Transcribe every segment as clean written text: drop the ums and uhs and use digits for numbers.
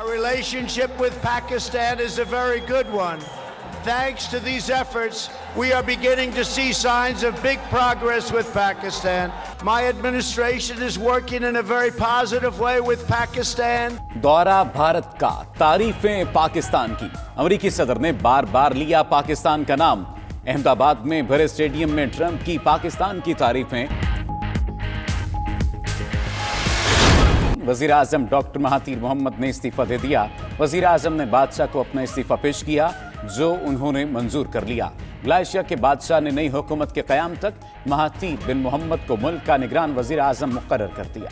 Our relationship with Pakistan is a very good one. Thanks to these efforts, we are beginning to see signs of big progress with Pakistan. My administration is working in a very positive way with Pakistan. दौरा भारत का, तारीफें पाकिस्तान की। अमेरिकी सदर ने बार बार लिया पाकिस्तान का नाम। अहमदाबाद में भरे स्टेडियम में ट्रंप की पाकिस्तान की तारीफें। वजीर आजम डॉक्टर महातीर मोहम्मद ने इस्तीफा दे दिया। वजीर आजम ने बादशाह को अपना इस्तीफा पेश किया, जो उन्होंने मंजूर कर लिया। मलेशिया के बादशाह ने नई हुकूमत के क़याम तक महातीर बिन मोहम्मद को मुल्क का निगरान वजीर आजम मुकर्रर कर दिया।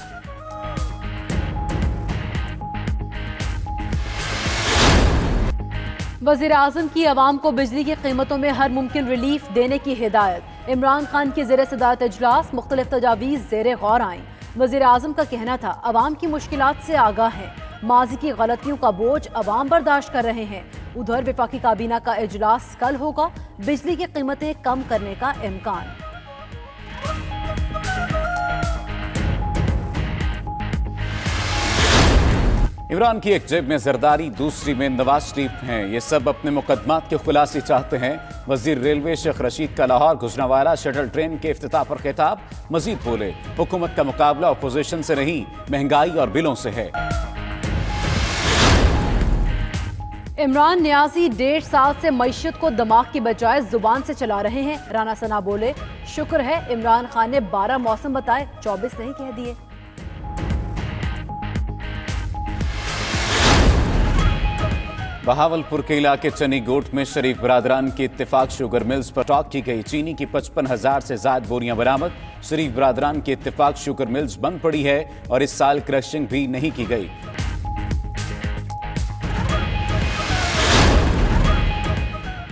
वजीर आजम की अवाम को बिजली की कीमतों में हर मुमकिन रिलीफ देने की हिदायत। इमरान खान की ज़ेर सदारत इजलास मुख्तलिफ तजावीज़ ज़ेर गौर आईं। वजीर आजम का कहना था अवाम की मुश्किलात से आगाह है, माजी की गलतियों का बोझ अवाम बर्दाश्त कर रहे हैं। उधर वफाकी काबीना का इजलास कल होगा, बिजली की कीमतें कम करने का इम्कान। इमरान की एक जेब में जरदारी, दूसरी में नवाज शरीफ हैं। ये सब अपने मुकदमात के खुलासे चाहते हैं। वजीर रेलवे शेख रशीद का लाहौर गुजरांवाला शटल ट्रेन के इफ्तिताह पर खिताब। मजीद बोले, हुकूमत का मुकाबला अपोजिशन से नहीं, महंगाई और बिलों से है। इमरान न्याजी 1.5 साल से मईशत को दिमाग की बजाय जुबान से चला रहे हैं। राना सना बोले, शुक्र है इमरान खान ने 12 मौसम बताए, 24 नहीं कह दिए। बहावलपुर के इलाके चनी गोट में शरीफ बरादरान की इत्तेफाक शुगर मिल्स पर स्टॉक की गई चीनी की 55,000 से ज्यादा बोरियां बरामद। शरीफ बरादरान की इत्तेफाक शुगर मिल्स बंद पड़ी है और इस साल क्रशिंग भी नहीं की गई।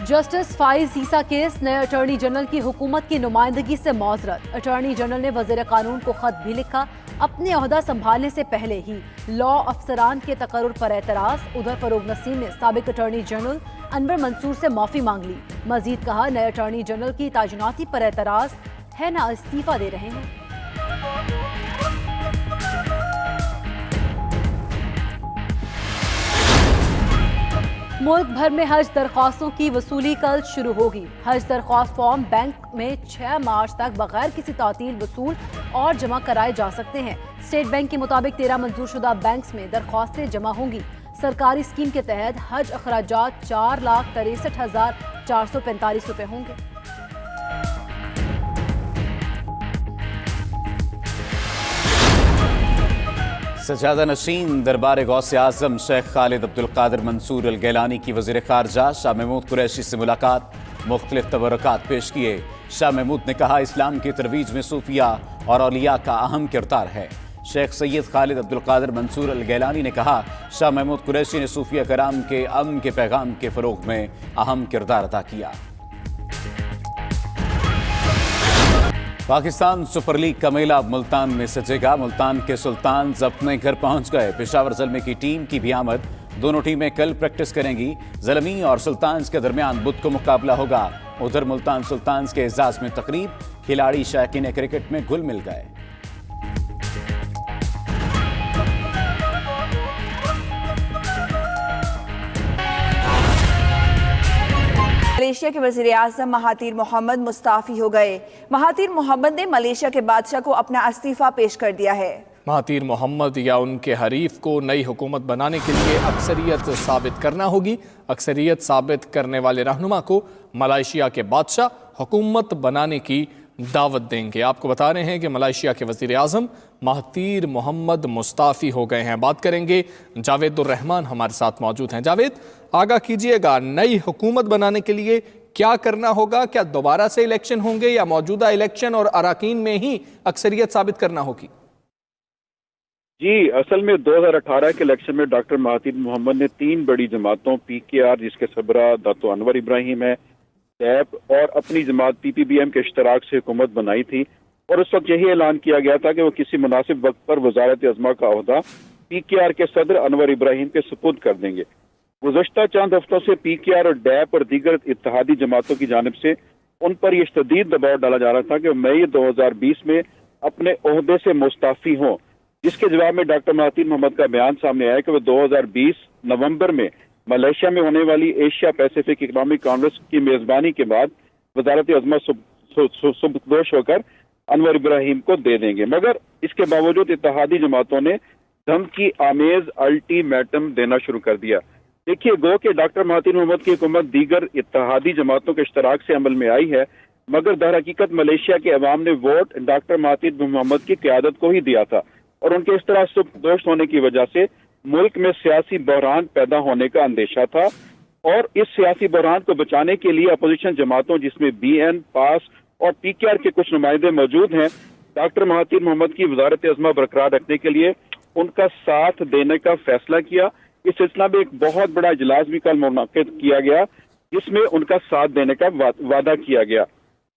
जस्टिस फाइज ईसा केस, नए अटॉर्नी जनरल की हुकूमत की नुमाइंदगी से मौजरत। अटॉर्नी जनरल ने वजीर कानून को खत भी लिखा। अपने ओहदा संभालने से पहले ही लॉ अफसरान के तकर्रुर पर एतराज। उधर फरूक नसीम ने साबिक अटॉर्नी जनरल अनवर मंसूर से माफी मांग ली। मजीद कहा, नए अटॉर्नी जनरल की ताजुनाती पर एतराज है, ना इस्तीफा दे रहे हैं। मुल्क भर में हज दरख्वास्तों की वसूली कल शुरू होगी। हज दरख्वास्त फॉर्म बैंक में 6 मार्च तक बगैर किसी तातील वसूल और जमा कराए जा सकते हैं। स्टेट बैंक के मुताबिक 13 मंजूर शुदा बैंक्स में दरख्वास्तें जमा होंगी। सरकारी स्कीम के तहत हज अखराजात 4,63,445 रुपए होंगे। सजादा नशीन दरबार गौसे आजम शेख खालिद अब्दुल कादिर मंसूर अल गैलानी की वज़ीर ख़ारजा शाह महमूद कुरैशी से मुलाकात, मुख्तलिफ तबरकात पेश किए। शाह महमूद ने कहा, इस्लाम की तरवीज में सूफिया और औलिया का अहम किरदार है। शेख सैयद खालिद अब्दुल कादिर मंसूर अल गैलानी ने कहा, शाह महमूद कुरैशी ने सूफिया कराम के अमन के पैगाम के फ़रोग़ में अहम किरदार अदा किया। पाकिस्तान सुपर लीग का मेला अब मुल्तान में सजेगा। मुल्तान के सुल्तान्स अपने घर पहुंच गए। पेशावर ज़ल्मे की टीम की भी आमद। दोनों टीमें कल प्रैक्टिस करेंगी। ज़ल्मी और सुल्तान्स के दरमियान बुध को मुकाबला होगा। उधर मुल्तान सुल्तान्स के एजाज में तकरीब, खिलाड़ी शायकीन क्रिकेट में घुल मिल गए। मलेशिया के वज़ीर आज़म महातीर मोहम्मद मुस्ताफ़ी हो गए। महातीर मोहम्मद ने मलेशिया के बादशाह को अपना इस्तीफा पेश कर दिया है। महातीर मोहम्मद या उनके हरीफ को नई हुकूमत बनाने के लिए अक्सरियत साबित करना होगी। अक्सरियत साबित करने वाले रहनुमा को मलेशिया के बादशाह हुकूमत बनाने की दावत देंगे। आपको बता रहे हैं कि मलेशिया के वज़ीर आज़म महातीर मोहम्मद मुस्ताफ़ी हो गए हैं। बात करेंगे, जावेद रहमान हमारे साथ मौजूद हैं। जावेद, आगाह कीजिएगा, नई हुकूमत बनाने के लिए क्या करना होगा? क्या दोबारा से इलेक्शन होंगे या मौजूदा इलेक्शन और अराकीन में ही अक्सरियत साबित करना होगी? जी, असल में 2018 के इलेक्शन में डॉक्टर महातीर मोहम्मद ने 3 बड़ी जमातों PKR, जिसके सरबराह दातो अनवर इब्राहिम है, डैप और अपनी जमात PPBM के इश्तराक से हुकूमत बनाई थी। और उस वक्त यही ऐलान किया गया था कि वो किसी मुनासिब वक्त पर वजारत अज़मा का ओहदा PKR के सदर अनवर इब्राहिम के सुपुर्द कर देंगे। गुज़श्ता चंद हफ्तों से PKR और डैप और दीगर इत्तेहादी जमातों की जानिब से उन पर यह शदीद दबाव डाला जा रहा था कि मई 2020 में अपने ओहदे से मुस्ताफ़ी हों। जिसके जवाब में डॉक्टर महातीर मोहम्मद का बयान सामने आया कि वो 2020 नवंबर में मलेशिया में होने वाली एशिया पैसिफिक इकोनॉमिक कांग्रेस की मेजबानी के बाद वजारत अज़मा सुबकदोश होकर अनवर इब्राहिम को दे देंगे, मगर इसके बावजूद इत्तेहादी जमातों ने धमकी आमेज अल्टीमेटम देना शुरू कर दिया। देखिए, गो कि डॉक्टर महातीर मोहम्मद की हुकूमत दीगर इत्तेहादी जमातों के इश्तराक से अमल में आई है, मगर दर हकीकत मलेशिया के अवाम ने वोट डॉक्टर महातीर मोहम्मद की क़यादत को ही दिया था और उनके इस तरह सुबकदोश होने की वजह से मुल्क में सियासी बहरान पैदा होने का अंदेशा था। और इस सियासी बहरान को बचाने के लिए अपोजिशन जमातों जिसमें BN, पास और PKR के कुछ नुमाइंदे मौजूद हैं, डॉक्टर महातीर मोहम्मद की वजारत अज़मा बरकरार रखने के लिए उनका साथ देने का फैसला किया। इस सिलसिला में एक बहुत बड़ा इजलास भी कल मुनक्किद किया गया जिसमें उनका साथ देने का वादा किया गया।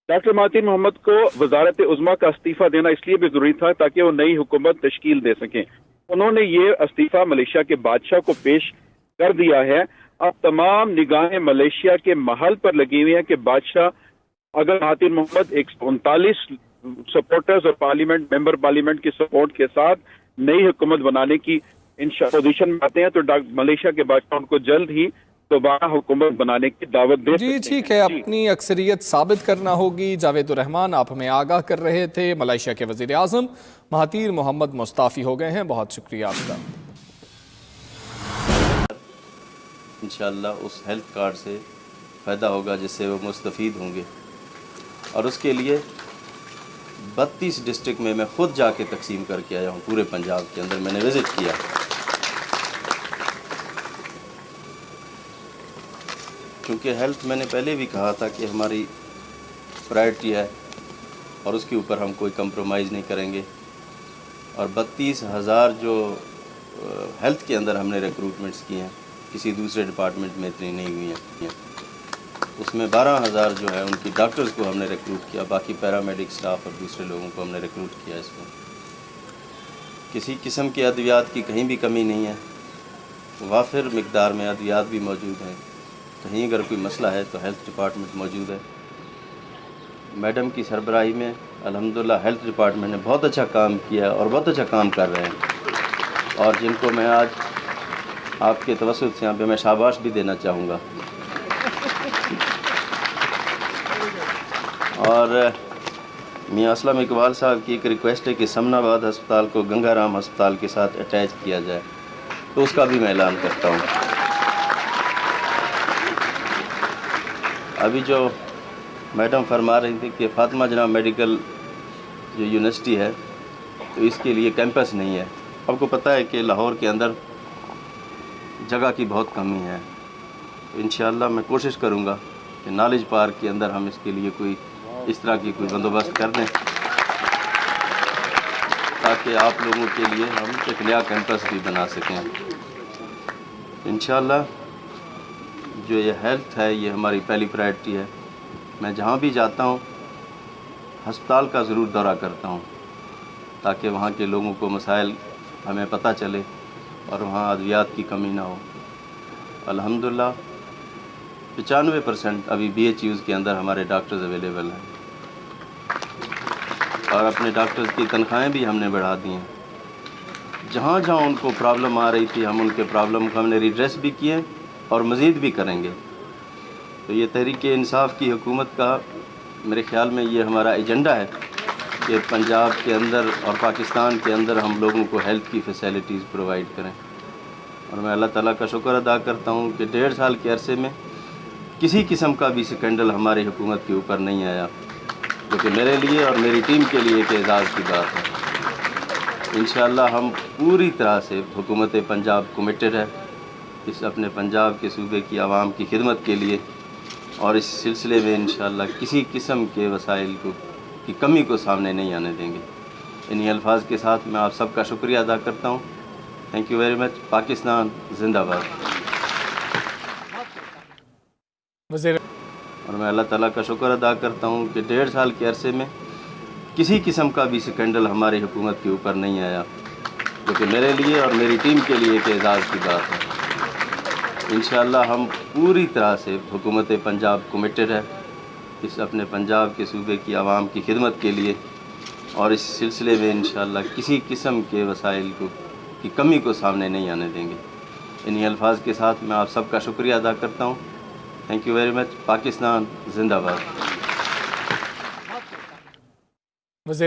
डॉक्टर महातीर मोहम्मद को वजारत उज़्मा का इस्तीफा देना इसलिए भी जरूरी था ताकि वो नई हुकूमत तश्कील दे सकें। उन्होंने ये इस्तीफा मलेशिया के बादशाह को पेश कर दिया है। अब तमाम निगाहें मलेशिया के महल पर लगी हुई हैं कि बादशाह अगर महातीर मोहम्मद 139 सपोर्टर्स और मेंबर पार्लियामेंट की सपोर्ट के साथ नई हुकूमत बनाने की पोजीशन में आते हैं तो मलेशिया के बादशाह उनको जल्द ही दोबारा हुकूमत बनाने की दावत दे जी ठीक है, अपनी अक्सरियत साबित करना होगी। जावेदुर रहमान आप हमें आगाह कर रहे थे। मलेशिया के वज़ीर आज़म महातीर मोहम्मद मुस्ताफ़ी हो गए हैं, बहुत शुक्रिया आपका। इंशाअल्लाह उस हेल्थ कार्ड से फ़ायदा होगा जिससे वो मुस्तफ़ीद होंगे और उसके लिए 32 डिस्ट्रिक्ट में मैं ख़ुद जाके तकसीम करके आया हूँ। पूरे पंजाब के अंदर मैंने विज़िट किया। क्योंकि हेल्थ मैंने पहले भी कहा था कि हमारी प्रायोरिटी है और उसके ऊपर हम कोई कंप्रोमाइज़ नहीं करेंगे। और 32,000 जो हेल्थ के अंदर हमने रिक्रूटमेंट्स किए हैं, किसी दूसरे डिपार्टमेंट में इतनी नहीं हुई हैं। उसमें 12,000 जो है उनकी डॉक्टर्स को हमने रिक्रूट किया, बाकी पैरामेडिक स्टाफ और दूसरे लोगों को हमने रिक्रूट किया। इसमें किसी किस्म की अद्वियात की कहीं भी कमी नहीं है, वाफिर मिकदार में अद्वियात भी मौजूद हैं। कहीं अगर कोई मसला है तो हेल्थ डिपार्टमेंट मौजूद है। मैडम की सरबराही में अल्हम्दुलिल्लाह हेल्थ डिपार्टमेंट ने बहुत अच्छा काम किया और बहुत अच्छा काम कर रहे हैं और जिनको मैं आज आपके तवस्सुत से यहाँ पे मैं शाबाश भी देना चाहूँगा। और मियाँ असलम इकबाल साहब की एक रिक्वेस्ट है कि समनाबाद अस्पताल को गंगाराम अस्पताल के साथ अटैच किया जाए, तो उसका भी मैं ऐलान करता हूँ। अभी जो मैडम फरमा रही थी कि फातिमा जनाब मेडिकल जो यूनिवर्सिटी है तो इसके लिए कैंपस नहीं है। आपको पता है कि लाहौर के अंदर जगह की बहुत कमी है, तो इंशाअल्लाह मैं कोशिश करूँगा कि नॉलेज पार्क के अंदर हम इसके लिए कोई इस तरह की कोई बंदोबस्त कर दें ताकि आप लोगों के लिए हम एक नया कैंपस भी बना सकें। इंशाअल्लाह जो ये हेल्थ है ये हमारी पहली प्रायोरिटी है। मैं जहाँ भी जाता हूँ हस्पताल का ज़रूर दौरा करता हूँ ताकि वहाँ के लोगों को मसाइल हमें पता चले और वहाँ अद्वियात की कमी ना हो। अल्हम्दुलिल्लाह 95% अभी BHUs के अंदर हमारे डॉक्टर्स अवेलेबल हैं और अपने डॉक्टर्स की तनख्वाहें भी हमने बढ़ा दी हैं। जहाँ जहाँ उनको प्रॉब्लम आ रही थी हम उनके प्रॉब्लम को हमने रिड्रेस भी किए और मज़ीद भी करेंगे। तो ये तहरीक इंसाफ की हुकूमत का मेरे ख़्याल में ये हमारा एजेंडा है कि पंजाब के अंदर और पाकिस्तान के अंदर हम लोगों को हेल्थ की फैसिलिटीज़ प्रोवाइड करें। और मैं अल्लाह ताला का शुक्र अदा करता हूँ कि 1.5 साल के अरसे में किसी किस्म का भी स्कैंडल हमारी हुकूमत के ऊपर नहीं आया, जो कि मेरे लिए और मेरी टीम के लिए एक एजाज़ की बात है। इंशाअल्लाह हम पूरी तरह से हुकूमत पंजाब कमिटेड है इस अपने पंजाब के सूबे की आवाम की खिदमत के लिए और इस सिलसिले में इंशाअल्लाह किसी किस्म के वसाइल की कमी को सामने नहीं आने देंगे। इन्हीं अल्फाज के साथ मैं आप सबका शुक्रिया अदा करता हूँ। Thank you very much. Pakistan जिंदाबाद। और मैं अल्लाह ताला का शुक्र अदा करता हूँ कि 1.5 साल के अरसे में किसी किस्म का भी स्कैंडल हमारी हुकूमत के ऊपर नहीं आया, जो कि मेरे लिए और मेरी टीम के लिए एक एजाज़ की बात है। इंशाअल्लाह हम पूरी तरह से हुकूमत पंजाब कमिटेड है इस अपने पंजाब के सूबे की आवाम की खिदमत के लिए اور اس سلسلے میں انشاءاللہ کسی قسم کے وسائل کی کمی کو سامنے نہیں آنے دیں گے۔ انہی الفاظ کے ساتھ میں آپ سب کا شکریہ ادا کرتا ہوں۔ Thank you very much. Pakistan زندہ باد۔ وزیر